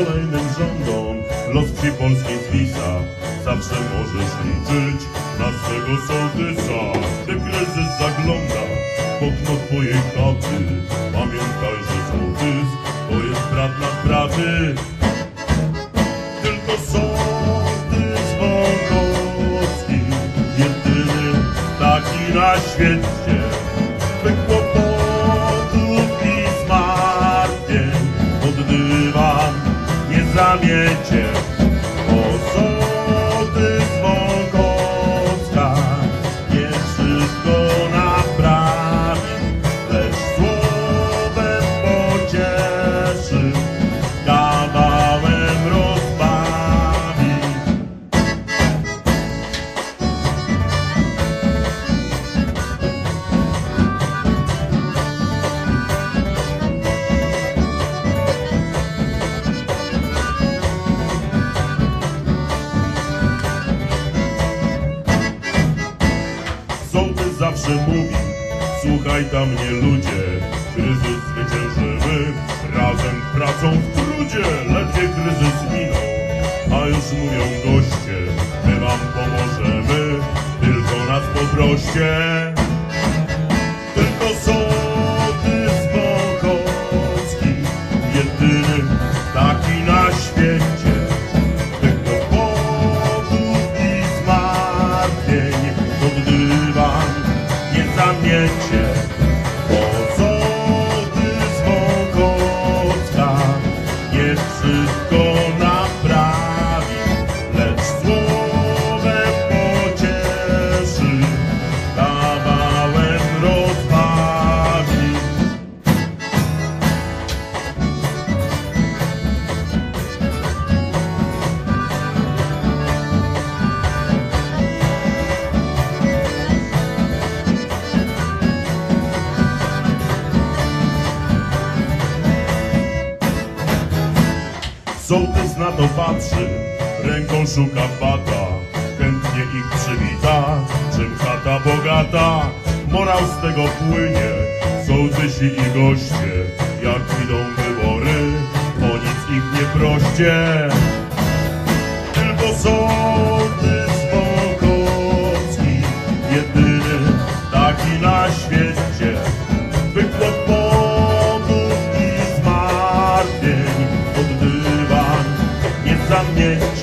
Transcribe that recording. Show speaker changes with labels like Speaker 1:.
Speaker 1: kolejnym rządom los wsi polskiej zwisa. Zawsze możesz liczyć na swego sołtysa. Gdy kryzys zagląda w okno twojej chaty, pamiętaj, że sołtys to jest brat naprawy. Tylko sołtys Wąchocki, jedyny taki na świecie, by kłopotów i zmartwień pod dywan nie zamiecie. O sołtys Wąchocka nie wszystko naprawi, lecz słowem pocieszy, kawałem rozbawi. Sołtys zawsze mówi: słuchaj tam mnie ludzie, kryzys zwyciężymy razem pracą w trudzie. Ledwie kryzys minął, a już mówią goście, my wam pomożemy, tylko nas poproście. Tylko sołtys Wąchocki, jedyny taki na świecie, by kłopotów i zmartwień pod dywan nie zamiecie. O sołtys Wąchocka nie wszystko naprawi, lecz słowem pocieszy, kawałem rozbawi. Sołtys na to patrzy, ręką szuka bata, chętnie ich przywita, czym chata bogata. Morał z tego płynie, sołtysi i goście, jak idą wybory, o nic ich nie proście. Tylko sołtys Wąchocki, jedyny taki na świecie, by kłopotów i zmartwień pod dywan nie zamiecie.